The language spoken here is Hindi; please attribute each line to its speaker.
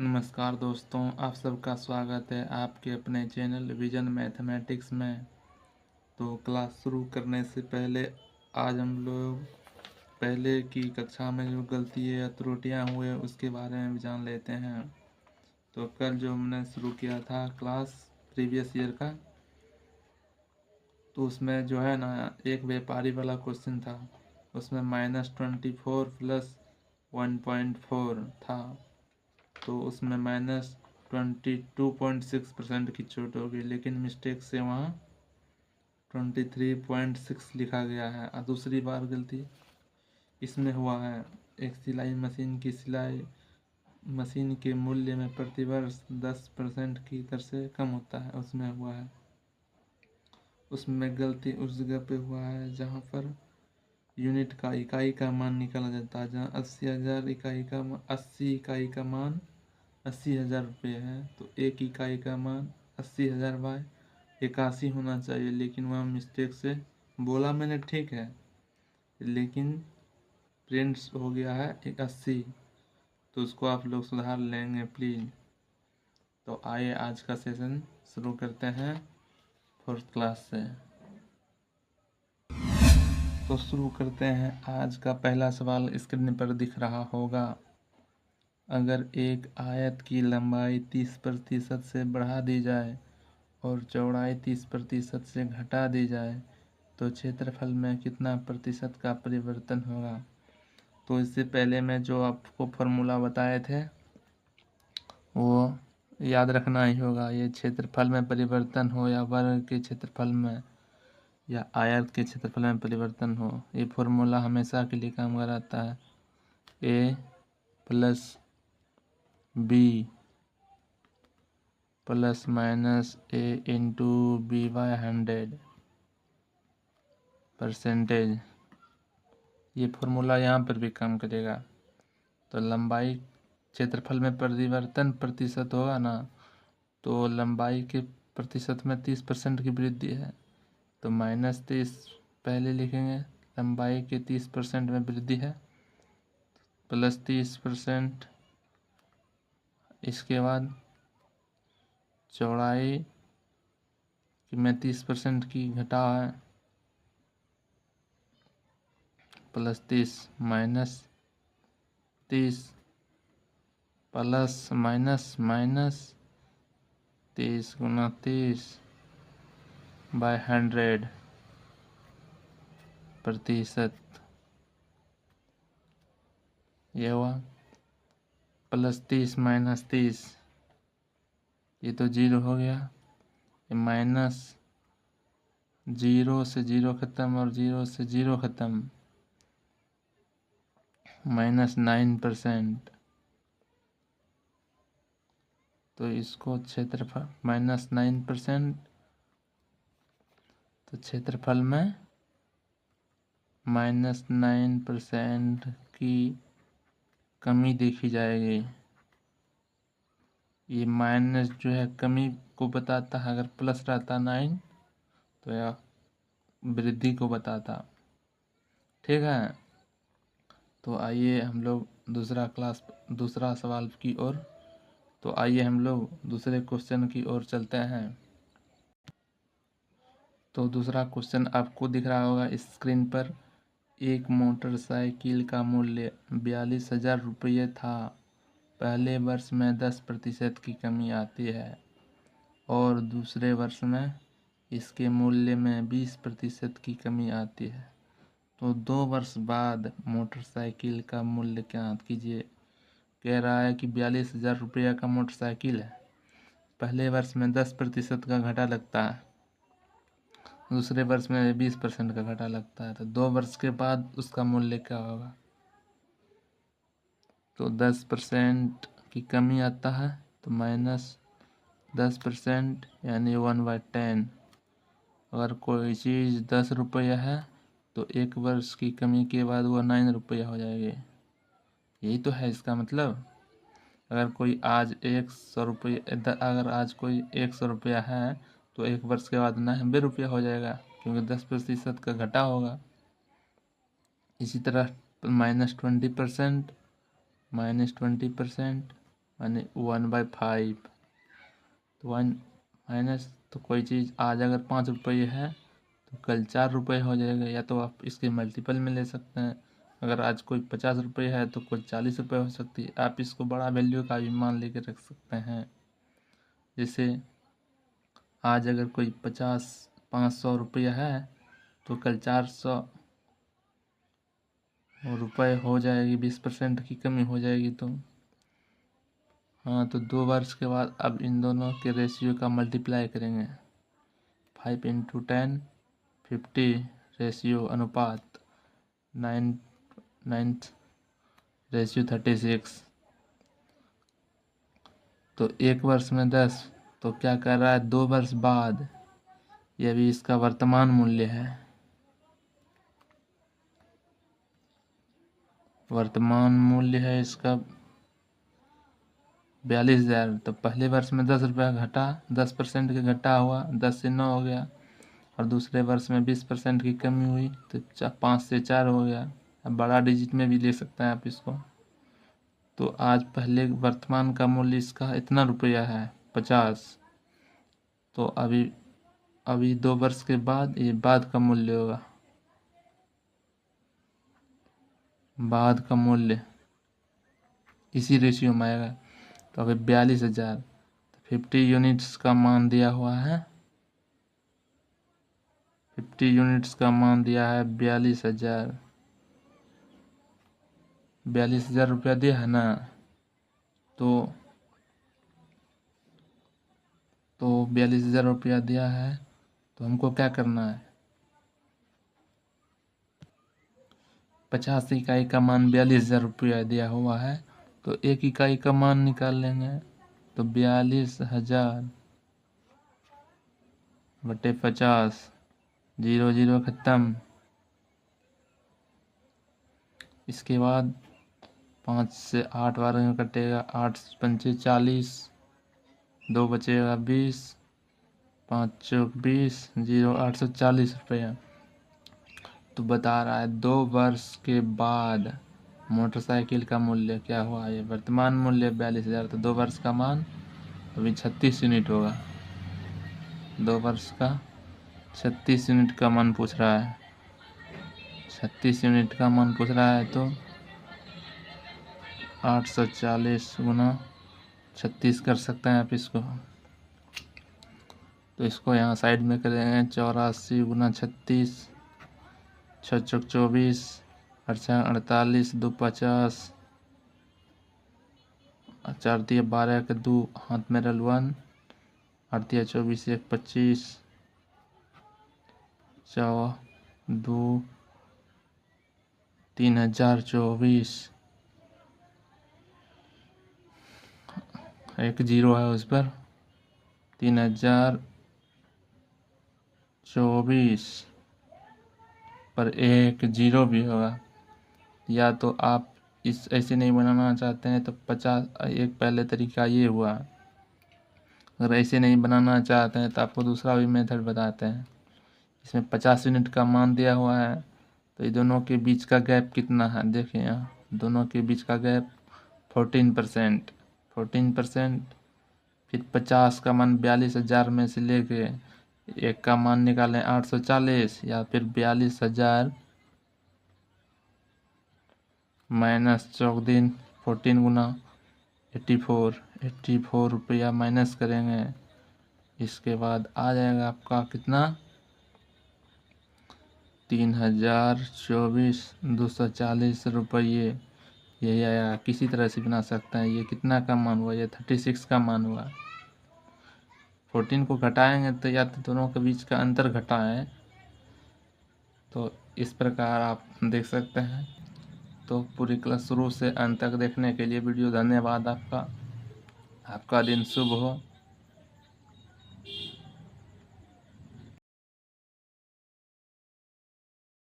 Speaker 1: नमस्कार दोस्तों, आप सबका स्वागत है आपके अपने चैनल विजन मैथमेटिक्स में। तो क्लास शुरू करने से पहले आज हम लोग पहले की कक्षा में जो गलती या त्रुटियां हुए उसके बारे में जान लेते हैं। तो कल जो हमने शुरू किया था क्लास प्रीवियस ईयर का, तो उसमें जो है ना एक व्यापारी वाला क्वेश्चन था। उसमें -24 + 1.4 था, तो उसमें -22.6% की छूट होगी, लेकिन मिस्टेक से वहाँ 23.6 लिखा गया है। और दूसरी बार गलती इसमें हुआ है, एक सिलाई मशीन की सिलाई मशीन के मूल्य में प्रतिवर्ष 10% की दर से कम होता है, उसमें हुआ है। उसमें गलती उस जगह पे हुआ है जहाँ पर यूनिट का इकाई का मान निकाला जाता है, जहाँ 80,000 इकाई का 80 इकाई का मान 80,000 रुपये है, तो एक इकाई का मान 80,000 बाय 81 होना चाहिए, लेकिन वह मिस्टेक से बोला मैंने, ठीक है, लेकिन प्रिंट्स हो गया है 81। तो उसको आप लोग सुधार लेंगे प्लीज़। तो आइए आज का सेशन शुरू करते हैं 4th क्लास से। तो शुरू करते हैं। आज का पहला सवाल स्क्रीन पर दिख रहा होगा। अगर एक आयत की लंबाई 30% से बढ़ा दी जाए और चौड़ाई 30% से घटा दी जाए तो क्षेत्रफल में कितना प्रतिशत का परिवर्तन होगा। तो इससे पहले मैं जो आपको फॉर्मूला बताए थे वो याद रखना ही होगा। ये क्षेत्रफल में परिवर्तन हो या वर्ग के क्षेत्रफल में या आयत के क्षेत्रफल में परिवर्तन हो, ये फॉर्मूला हमेशा के लिए काम कराता है। a + b ± a × b/100 %। ये फॉर्मूला यहाँ पर भी काम करेगा। तो लंबाई क्षेत्रफल में परिवर्तन प्रतिशत होगा ना, तो लंबाई के प्रतिशत में 30% की वृद्धि है, तो -30 पहले लिखेंगे। लंबाई के 30% में वृद्धि है, +30%। इसके बाद चौड़ाई में 30% की घटा है, +30 -30 ±-30 × 30/100 प्रतिशत। ये हुआ +30 - 30, ये तो 0 हो गया। माइनस 0 से 0 ख़त्म और 0 से 0 ख़त्म, -9%। तो इसको क्षेत्रफल -9%, तो क्षेत्रफल में -9% की कमी देखी जाएगी। ये माइनस जो है कमी को बताता है, अगर प्लस रहता 9 तो यह वृद्धि को बताता। ठीक है, तो आइए हम लोग दूसरा सवाल की ओर। तो आइए हम लोग दूसरे क्वेश्चन की ओर चलते हैं। तो दूसरा क्वेश्चन आपको दिख रहा होगा स्क्रीन पर। एक मोटरसाइकिल का मूल्य 42,000 रुपये था। पहले वर्ष में 10% की कमी आती है और दूसरे वर्ष में इसके मूल्य में 20% की कमी आती है। तो 2 वर्ष बाद मोटरसाइकिल का मूल्य ज्ञात कीजिए। कह रहा है कि 42,000 रुपये का मोटरसाइकिल है, पहले वर्ष में 10% का घाटा लगता है, दूसरे वर्ष में 20% का घाटा लगता है, तो 2 वर्ष के बाद उसका मूल्य क्या होगा। तो 10% की कमी आता है, तो -10% यानी 1/10। अगर कोई चीज़ 10 रुपये है तो 1 वर्ष की कमी के बाद वो 9 रुपये हो जाएगी। यही तो है इसका मतलब। अगर कोई आज 100 रुपये अगर आज कोई 100 रुपया है तो 1 वर्ष के बाद 90 रुपया हो जाएगा, क्योंकि 10% का घटा होगा। इसी तरह -20%, -20%, यानी 1/5। तो 1 माइनस, तो कोई चीज़ आज अगर 5 रुपये है तो कल 4 रुपये हो जाएगा, या तो आप इसके मल्टीपल में ले सकते हैं। अगर आज कोई 50 रुपये है तो कोई 40 रुपये हो सकती है। आप इसको बड़ा वैल्यू का भी मान लेके रख सकते हैं। जैसे आज अगर कोई 500 रुपया है तो कल 400 रुपये हो जाएगी, 20% की कमी हो जाएगी। तो हाँ, तो 2 वर्ष के बाद अब इन दोनों के रेशियो का मल्टीप्लाई करेंगे। 5 × 10 50 रेशियो अनुपात 9/36। तो 1 वर्ष में 10, तो क्या कर रहा है 2 वर्ष बाद, यह भी इसका वर्तमान मूल्य है। वर्तमान मूल्य है इसका 42,000। तो पहले वर्ष में 10 रुपया घटा, 10% का घटा हुआ, 10 से 9 हो गया। और दूसरे वर्ष में 20% की कमी हुई तो 5 से 4 हो गया। अब बड़ा डिजिट में भी ले सकते हैं आप इसको। तो आज पहले वर्तमान का मूल्य इसका इतना रुपया है 50। तो अभी 2 वर्ष के बाद ये बाद का मूल्य होगा। बाद का मूल्य इसी रेशियो में आएगा। तो अभी 42,000, तो 50 यूनिट्स का मान दिया हुआ है। 50 यूनिट्स का मान दिया है 42,000। 42,000 रुपया दिया है ना। तो 42,000 रुपया दिया है, तो हमको क्या करना है, 50 इकाई का मान 42,000 रुपया दिया हुआ है, तो 1 इकाई का मान निकाल लेंगे। तो 42,000 बटे 50, 0 0 खत्म। इसके बाद 5 से 8 बार में कटेगा, 8 पंचे 40, 2 बचेगा 20, 5 चौक 20, 0 840 रुपया। तो बता रहा है 2 वर्ष के बाद मोटरसाइकिल का मूल्य क्या हुआ। ये वर्तमान मूल्य 42,000, तो 2 वर्ष का मान अभी 36 यूनिट होगा। 2 वर्ष का 36 यूनिट का मान पूछ रहा है। 36 यूनिट का मान पूछ रहा है, तो 840 गुना 36 कर सकते हैं आप इसको। तो इसको यहाँ साइड में करेंगे, 84 गुना 36, 6 चौक 24, 8 48, 2 50, 4 दिए 12 के 2 हाथ में रल 1, 8 दिया 24, 1 25, 4 2 3024, एक जीरो है उस पर, 3024 पर एक जीरो भी होगा। या तो आप इस ऐसे नहीं बनाना चाहते हैं तो 50, एक पहले तरीका ये हुआ। अगर ऐसे नहीं बनाना चाहते हैं तो आपको दूसरा भी मेथड बताते हैं। इसमें 50 यूनिट का मान दिया हुआ है, तो ये दोनों के बीच का गैप कितना है, देखिए यहाँ दोनों के बीच का गैप 14%। फिर 50 का मान 42,000 में से लेके एक का मान निकालें 840, या फिर 42,000 माइनस चौक दिन 14 गुना 84 रुपया माइनस करेंगे। इसके बाद आ जाएगा आपका कितना, 3,024,240 रुपये। यही आया। किसी तरह से बना सकते हैं। ये कितना का मान हुआ, ये 36 का मान हुआ। 14 को घटाएंगे तो या तो दोनों के बीच का अंतर घटाएं, तो इस प्रकार आप देख सकते हैं। तो पूरी क्लास शुरू से अंत तक देखने के लिए वीडियो धन्यवाद आपका। आपका दिन शुभ हो।